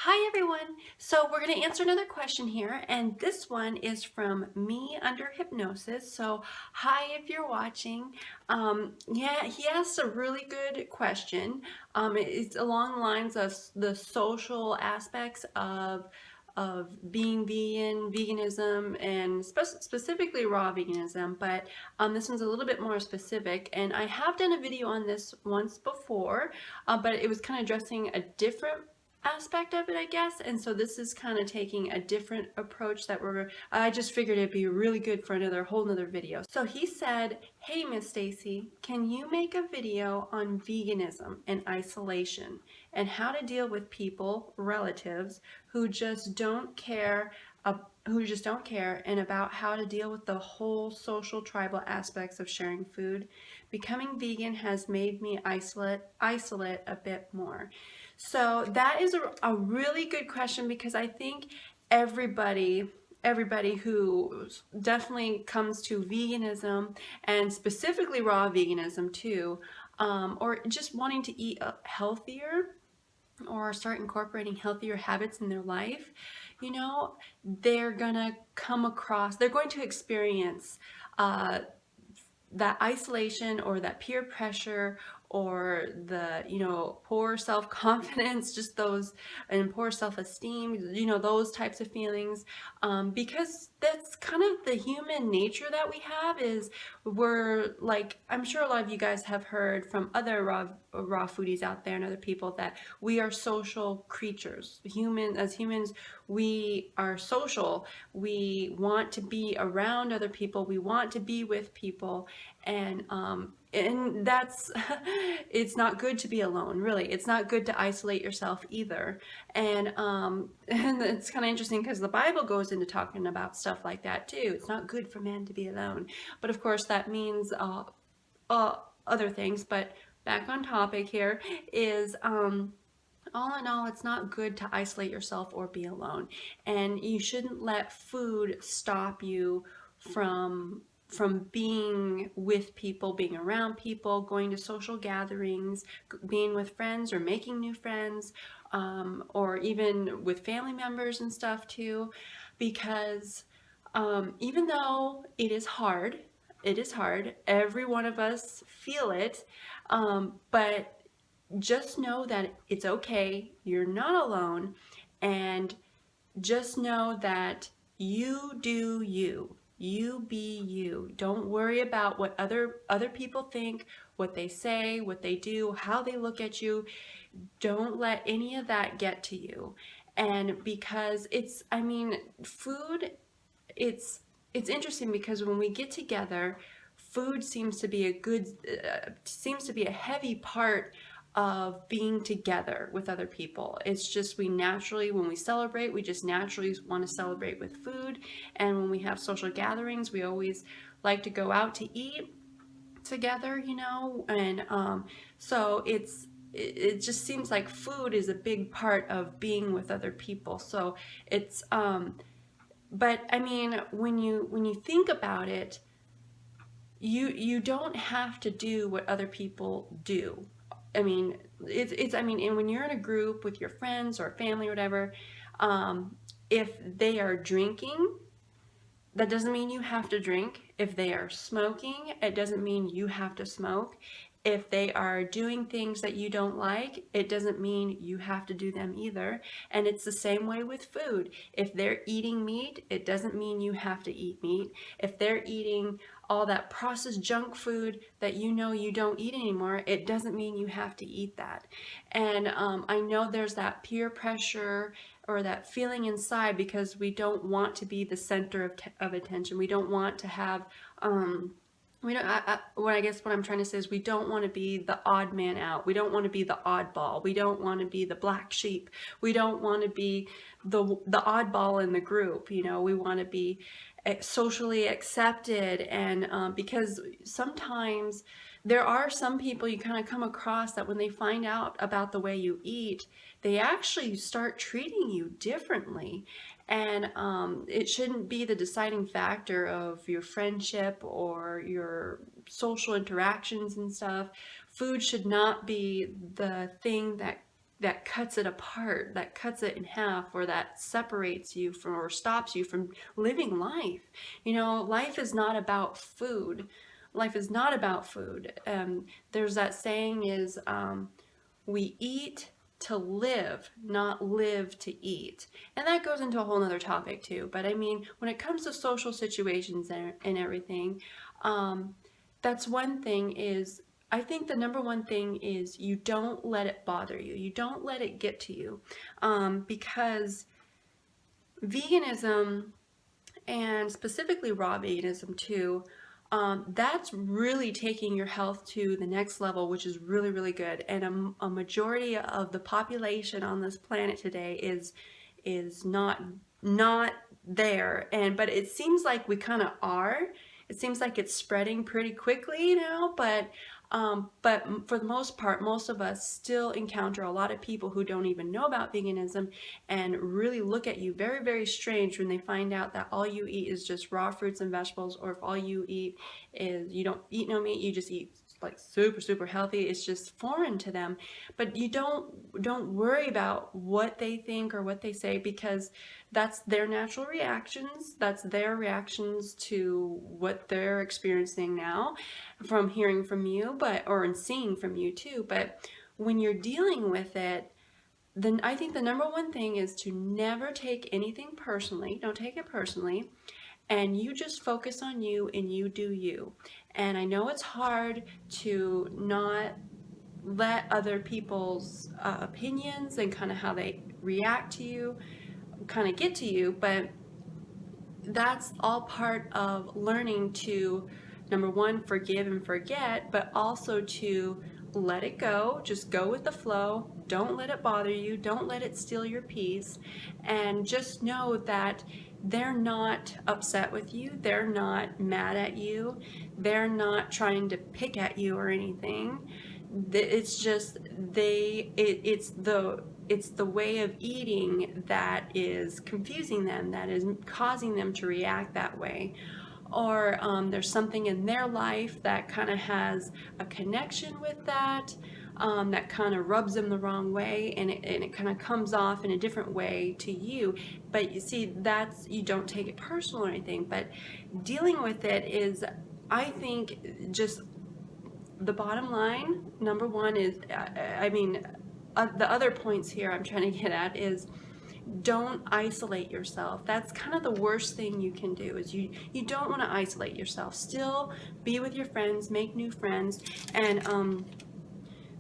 Hi everyone! So we're going to answer another question here, and this one is from me under hypnosis. So hi if you're watching. Yeah, he asked a really good question. It's along the lines of the social aspects of being vegan, veganism, and specifically raw veganism, but this one's a little bit more specific, and I have done a video on this once before, but it was kind of addressing a different aspect of it, I guess. And so this is kind of taking a different approach that I just figured it'd be really good for another whole nother video. So he said, "Hey Miss Staci, can you make a video on veganism and isolation and how to deal with people, relatives who just don't care and about how to deal with the whole social tribal aspects of sharing food? Becoming vegan has made me isolate a bit more." So that is a really good question, because I think everybody who definitely comes to veganism, and specifically raw veganism too, or just wanting to eat healthier or start incorporating healthier habits in their life, they're going to experience that isolation or that peer pressure or the poor self-confidence, just those, and poor self-esteem, those types of feelings, because that's kind of the human nature that we have. Is we're like, I'm sure a lot of you guys have heard from other raw foodies out there and other people, that we are social creatures. As humans, we are social. We want to be around other people. We want to be with people, and that's it's not good to be alone, really. It's not good to isolate yourself either. And it's kind of interesting, because the Bible goes into talking about stuff like that too. It's not good for man to be alone, but of course that means other things. But back on topic here is, all in all, it's not good to isolate yourself or be alone, and you shouldn't let food stop you from being with people, being around people, going to social gatherings, being with friends or making new friends, or even with family members and stuff too, because even though it is hard, every one of us feel it, but just know that it's okay. You're not alone. And just know that you do you. You be you. Don't worry about what other people think, what they say, what they do, how they look at you. Don't let any of that get to you. And because food, it's interesting, because when we get together, food seems to be a heavy part of being together with other people. It's just, we naturally, when we celebrate, we just naturally want to celebrate with food. And when we have social gatherings, we always like to go out to eat together, and so it just seems like food is a big part of being with other people. So it's but I mean, when you think about it, you don't have to do what other people do. I mean, and when you're in a group with your friends or family or whatever, if they are drinking, that doesn't mean you have to drink. If they are smoking, it doesn't mean you have to smoke. If they are doing things that you don't like, it doesn't mean you have to do them either. And it's the same way with food. If they're eating meat, it doesn't mean you have to eat meat. If they're eating all that processed junk food that you don't eat anymore, it doesn't mean you have to eat that. And I know there's that peer pressure or that feeling inside, because we don't want to be the center of attention. We don't want to have we don't what I guess what I'm trying to say is, we don't want to be the odd man out. We don't want to be the oddball. We don't want to be the black sheep. We don't want to be the oddball in the group. We want to be socially accepted. And because sometimes there are some people you kind of come across that when they find out about the way you eat, they actually start treating you differently. And it shouldn't be the deciding factor of your friendship or your social interactions and stuff. Food should not be the thing that cuts it apart, that cuts it in half, or that separates you from or stops you from living life. You know, life is not about food. Life is not about food. There's that saying is, we eat to live, not live to eat. And that goes into a whole nother topic too. But I mean, when it comes to social situations and everything, that's one thing is, I think the number one thing is you don't let it bother you. You don't let it get to you, because veganism, and specifically raw veganism too, that's really taking your health to the next level, which is really, really good. And a majority of the population on this planet today is not there. But it seems like we kind of are. It seems like it's spreading pretty quickly now, but for the most part, most of us still encounter a lot of people who don't even know about veganism and really look at you very, very strange when they find out that all you eat is just raw fruits and vegetables, or if all you eat is, you don't eat no meat, you just eat like super, super healthy. It's just foreign to them. But you don't worry about what they think or what they say, because that's their natural reactions. That's their reactions to what they're experiencing now from hearing from you, or seeing from you too. But when you're dealing with it, then I think the number one thing is to never take anything personally. Don't take it personally. And you just focus on you and you do you. And I know it's hard to not let other people's opinions and kind of how they react to you kind of get to you, but that's all part of learning to, number one, forgive and forget, but also to let it go. Just go with the flow. Don't let it bother you. Don't let it steal your peace. And just know that they're not upset with you. They're not mad at you. They're not trying to pick at you or anything. It's just it's the way of eating that is confusing them, that is causing them to react that way. Or there's something in their life that kind of has a connection with that, that kind of rubs them the wrong way, and it kind of comes off in a different way to you. But you see, you don't take it personal or anything, but dealing with it is, I think, just the bottom line. Number one is, the other points here I'm trying to get at is, don't isolate yourself. That's kind of the worst thing you can do, is you don't want to isolate yourself. Still be with your friends, make new friends, and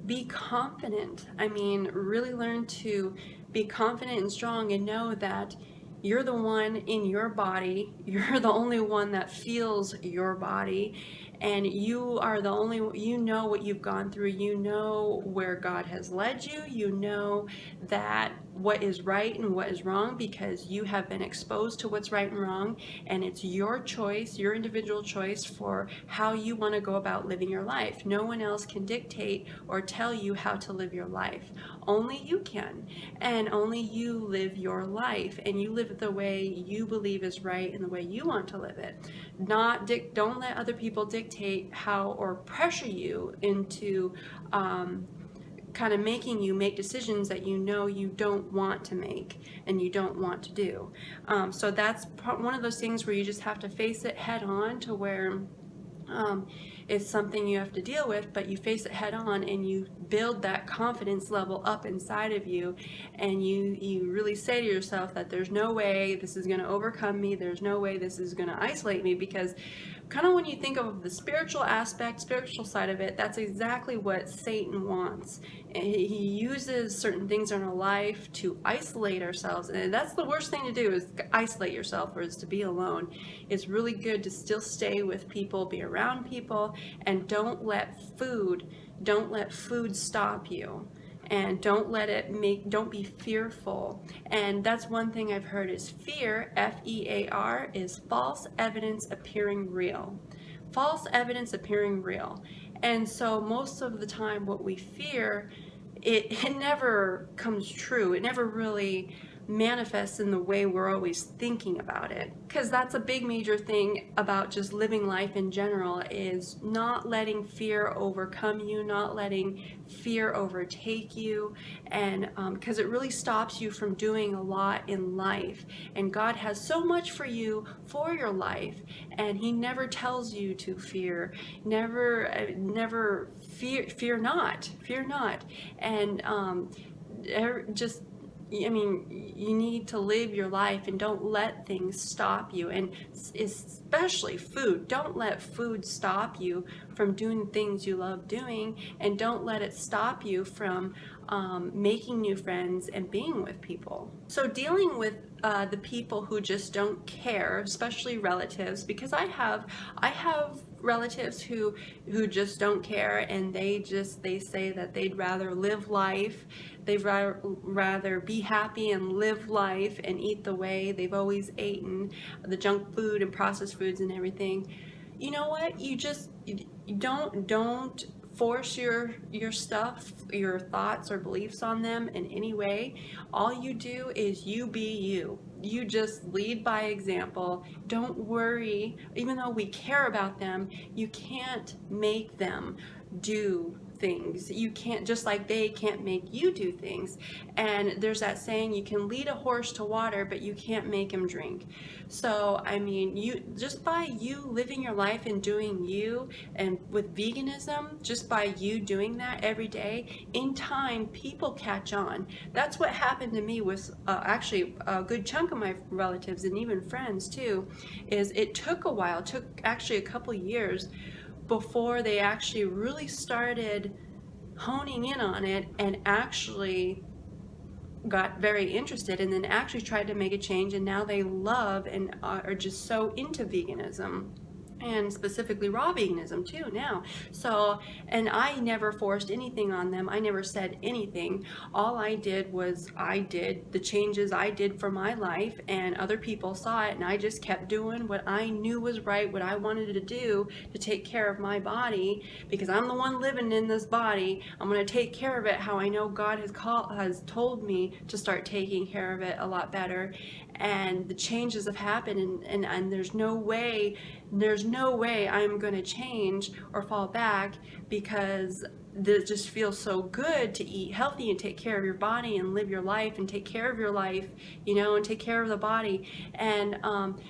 be confident. I mean, really learn to be confident and strong, and know that you're the one in your body. You're the only one that feels your body, and you are the only, you know what you've gone through. You know where God has led you. You know that what is right and what is wrong, because you have been exposed to what's right and wrong, and it's your choice, your individual choice, for how you want to go about living your life. No one else can dictate or tell you how to live your life. Only you can, and only you live your life, and you live it the way you believe is right and the way you want to live it. Don't let other people dictate how, or pressure you into kind of making you make decisions that you know you don't want to make and you don't want to do. So that's one of those things where you just have to face it head on, to where it's something you have to deal with, but you face it head on, and you build that confidence level up inside of you, and you really say to yourself that there's no way this is going to overcome me, there's no way this is going to isolate me, because kind of when you think of the spiritual aspect, spiritual side of it, that's exactly what Satan wants. And he uses certain things in our life to isolate ourselves, and that's the worst thing to do, is isolate yourself, or is to be alone. It's really good to still stay with people, be around people, and don't let food stop you. And don't be fearful. And that's one thing I've heard, is fear, F-E-A-R, is false evidence appearing real. False evidence appearing real. And so most of the time what we fear, it never comes true. It never really manifests in the way we're always thinking about it. Because that's a big major thing about just living life in general, is not letting fear overcome you, not letting fear overtake you, and because it really stops you from doing a lot in life. And God has so much for you for your life, and he never tells you to fear. Never fear not, and just, I mean, you need to live your life and don't let things stop you. And especially food. Don't let food stop you from doing things you love doing, and don't let it stop you from making new friends and being with people. So dealing with the people who just don't care, especially relatives, because I have relatives who just don't care, and they say that they'd rather live life. They'd rather be happy and live life and eat the way they've always eaten, the junk food and processed foods and everything. You know what? You don't force your stuff, your thoughts or beliefs on them in any way. All you do is you be you. You just lead by example. Don't worry. Even though we care about them, you can't make them do things. You can't, just like they can't make you do things. And there's that saying, you can lead a horse to water, but you can't make him drink. So, I mean, you just by you living your life and doing you, and with veganism, just by you doing that every day, in time, people catch on. That's what happened to me with actually a good chunk of my relatives and even friends too, is it took a while, it took actually a couple years before they actually really started honing in on it and actually got very interested, and then actually tried to make a change, and now they love and are just so into veganism, and specifically raw veganism too now. So, and I never forced anything on them. I never said anything. All I did was I did the changes I did for my life, and other people saw it, and I just kept doing what I knew was right, what I wanted to do to take care of my body, because I'm the one living in this body. I'm going to take care of it how I know God has told me to start taking care of it a lot better. And the changes have happened, and there's no way I'm going to change or fall back, because it just feels so good to eat healthy and take care of your body and live your life and take care of your life, and take care of the body. And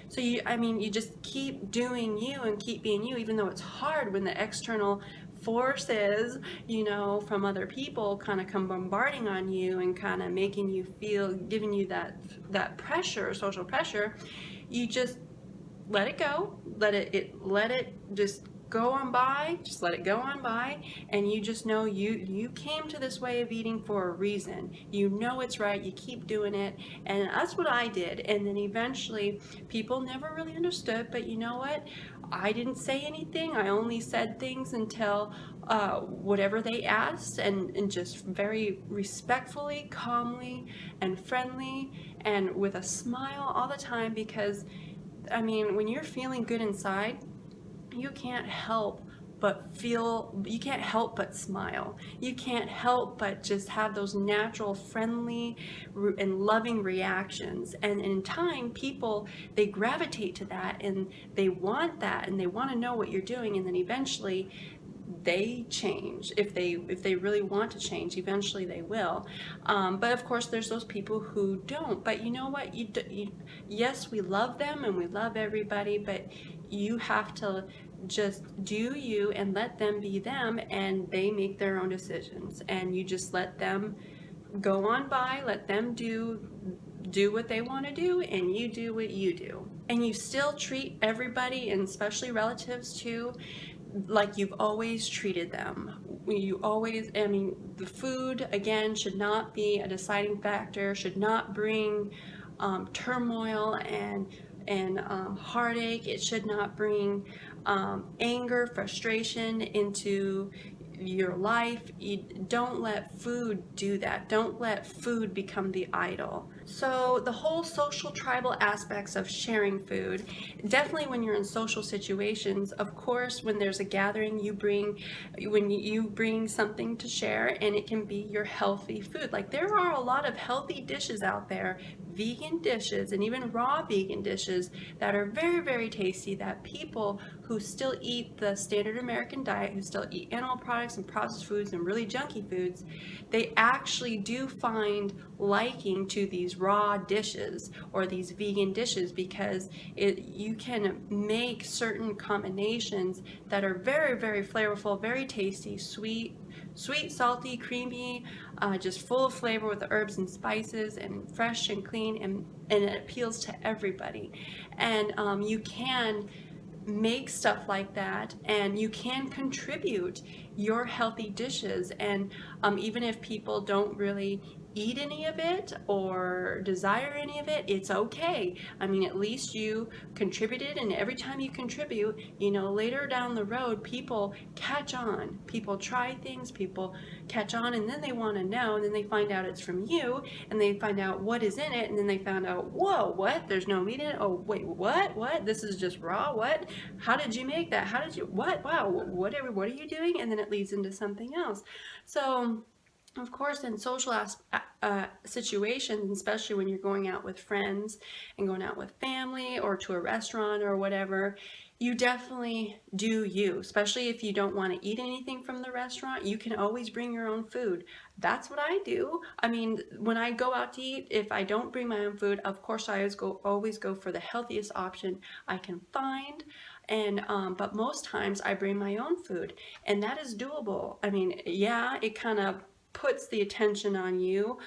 so you just keep doing you and keep being you, even though it's hard when the external forces, from other people kind of come bombarding on you and kind of making you feel, giving you that pressure, social pressure. You just let it go, let it just go on by, just let it go on by, and you just know you came to this way of eating for a reason. You know it's right, you keep doing it, and that's what I did. And then eventually people never really understood, but you know what? I didn't say anything. I only said things until whatever they asked, and just very respectfully, calmly, and friendly, and with a smile all the time, because when you're feeling good inside, you can't help but smile. You can't help but just have those natural, friendly, and loving reactions. And in time, people, they gravitate to that, and they want that, and they want to know what you're doing. And then eventually they change. If they really want to change, eventually they will. But of course, there's those people who don't. But you know what? Yes, we love them and we love everybody, but you have to just do you and let them be them, and they make their own decisions, and you just let them go on by, let them do what they want to do, and you do what you do. And you still treat everybody, and especially relatives too, like you've always treated them. The food, again, should not be a deciding factor, should not bring turmoil and heartache. It should not bring anger, frustration into your life. Don't let food do that. Don't let food become the idol. So the whole social tribal aspects of sharing food, definitely when you're in social situations, of course, when there's a gathering, when you bring something to share, and it can be your healthy food. Like there are a lot of healthy dishes out there, vegan dishes and even raw vegan dishes that are very, very tasty, that people who still eat the standard American diet, who still eat animal products and processed foods and really junky foods, they actually do find liking to these raw dishes or these vegan dishes, because you can make certain combinations that are very, very flavorful, very tasty, sweet, salty, creamy, just full of flavor with the herbs and spices, and fresh and clean, and it appeals to everybody. And you can make stuff like that, and you can contribute your healthy dishes. And even if people don't really eat any of it or desire any of it, it's okay. I mean, at least you contributed, and every time you contribute, later down the road, people catch on. People try things, people catch on, and then they want to know, and then they find out it's from you, and they find out what is in it, and then they found out, whoa, what? There's no meat in it? Oh, wait, what? What? This is just raw? What? How did you make that? How did you, what? Wow, what are you doing? And then it leads into something else. So, of course, in social situations, especially when you're going out with friends and going out with family or to a restaurant or whatever, you definitely do you. Especially if you don't want to eat anything from the restaurant, you can always bring your own food. That's what I do. I mean, when I go out to eat, if I don't bring my own food, of course I always go for the healthiest option I can find. And but most times I bring my own food, and that is doable. I mean, yeah, it kind of puts the attention on you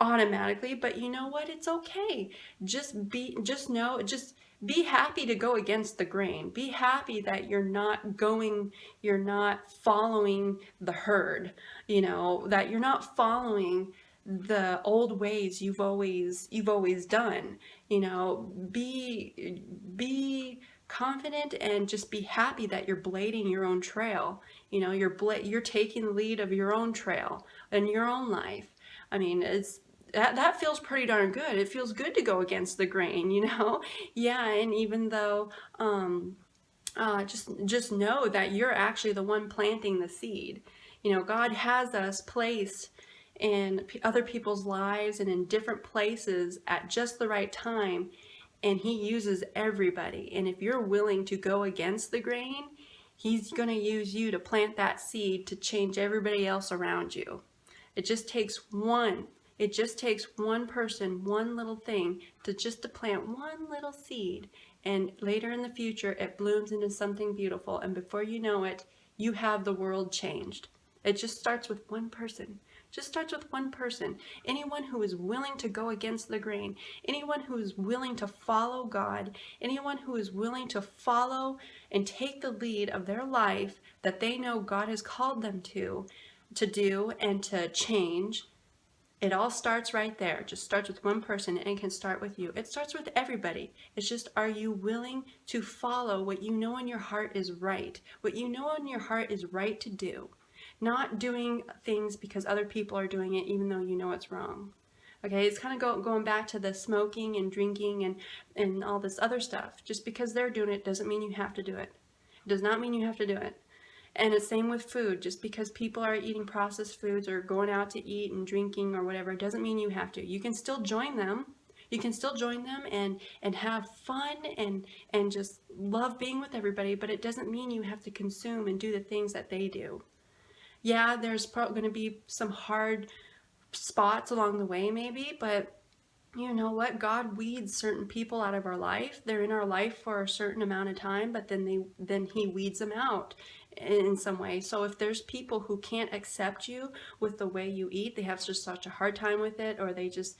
automatically, but you know what? It's okay. Just be happy to go against the grain. Be happy that you're not following the herd, that you're not following the old ways you've always done. Be confident, and just be happy that you're blading your own trail. You're taking the lead of your own trail in your own life. I mean, that feels pretty darn good. It feels good to go against the grain. Yeah, and even though just know that you're actually the one planting the seed. God has us placed in other people's lives and in different places at just the right time, and he uses everybody. And if you're willing to go against the grain, he's going to use you to plant that seed to change everybody else around you. It just takes one. It just takes one person, one little thing, to plant one little seed, and later in the future it blooms into something beautiful, and before you know it, you have the world changed. It just starts with one person. Just starts with one person. Anyone who is willing to go against the grain, anyone who is willing to follow God, anyone who is willing to follow and take the lead of their life that they know God has called them to do and to change. It all starts right there. It just starts with one person, and it can start with you. It starts with everybody. It's just, are you willing to follow what you know in your heart is right? What you know in your heart is right to do. Not doing things because other people are doing it even though you know it's wrong. Okay, it's kind of going back to the smoking and drinking and all this other stuff. Just because they're doing it doesn't mean you have to do it. It does not mean you have to do it. And it's same with food. Just because people are eating processed foods or going out to eat and drinking or whatever, doesn't mean you have to. You can still join them. You can still join them and have fun and just love being with everybody, but it doesn't mean you have to consume and do the things that they do. Yeah, there's probably going to be some hard spots along the way maybe, but you know what? God weeds certain people out of our life. They're in our life for a certain amount of time, but then he weeds them out in some way. So if there's people who can't accept you with the way you eat, they have just such a hard time with it, or they just,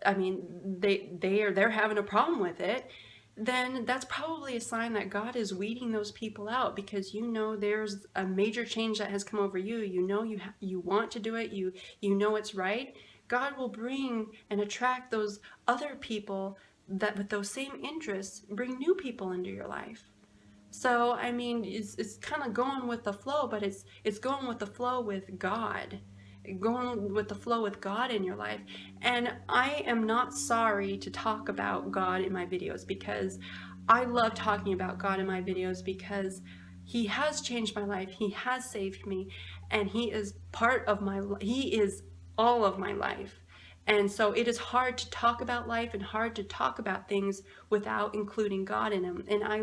I mean, they're having a problem with it, then that's probably a sign that God is weeding those people out, because there's a major change that has come over you. You want to do it. You know it's right. God will bring and attract those other people that with those same interests, bring new people into your life. So I mean, it's kind of going with the flow, but it's going with the flow with God. going with the flow with God in your life. And I am not sorry to talk about God in my videos, because I love talking about God in my videos, because he has changed my life. He has saved me, and he is part of my life. He is all of my life. And so it is hard to talk about life and hard to talk about things without including God in them. And I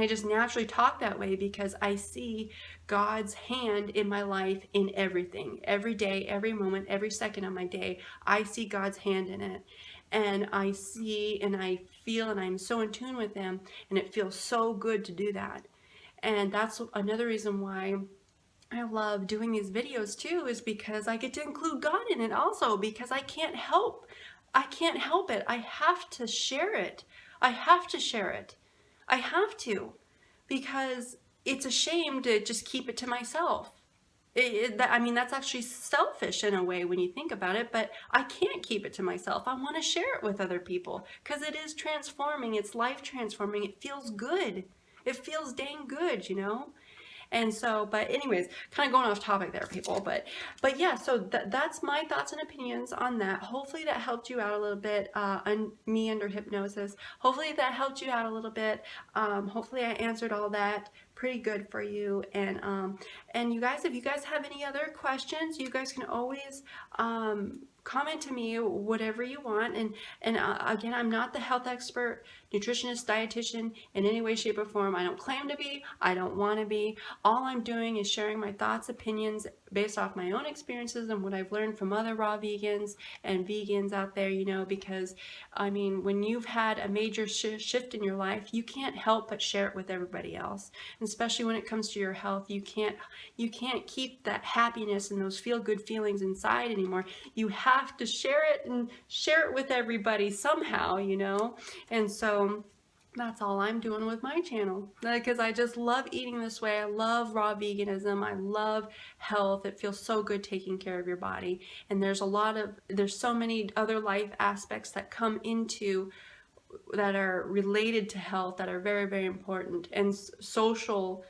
just naturally talk that way because I see God's hand in my life in everything. Every day, every moment, every second of my day, I see God's hand in it. And I see and I feel and I'm so in tune with him, and it feels so good to do that. And that's another reason why I love doing these videos too, is because I get to include God in it also, because I can't help it. I have to share it. I have to share it. I have to, because it's a shame to just keep it to myself. That's actually selfish in a way when you think about it, but I can't keep it to myself. I want to share it with other people because it is transforming. It's life transforming. It feels good. It feels dang good, you know? And so, but anyways, kind of going off topic there, people. But yeah, so that's my thoughts and opinions on that. Hopefully that helped you out a little bit. On me under hypnosis. Hopefully that helped you out a little bit. Hopefully I answered all that pretty good for you. And you guys, if you guys have any other questions, you guys can always comment to me whatever you want. And again, I'm not the health expert, nutritionist, dietitian in any way, shape, or form. I don't claim to be. I don't want to be. All I'm doing is sharing my thoughts, opinions based off my own experiences and what I've learned from other raw vegans and vegans out there, you know, because I mean, when you've had a major shift in your life, you can't help but share it with everybody else. And especially when it comes to your health, you can't keep that happiness and those feel-good feelings inside anymore. You have to share it, and share it with everybody somehow, you know. And so that's all I'm doing with my channel, because I just love eating this way. I love raw veganism. I love health. It feels so good taking care of your body. And there's so many other life aspects that come into that are related to health that are very, very important. And the social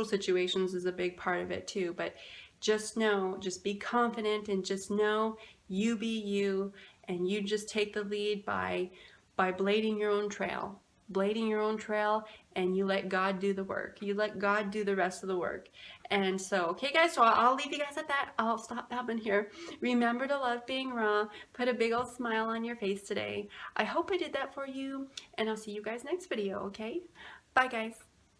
situations is a big part of it too. But just be confident, and just know you be you, and you just take the lead by blading your own trail. Blading your own trail, and you let God do the work. You let God do the rest of the work. And so, okay guys, so I'll leave you guys at that. I'll stop babbling here. Remember to love being raw. Put a big old smile on your face today. I hope I did that for you, and I'll see you guys next video, okay? Bye guys.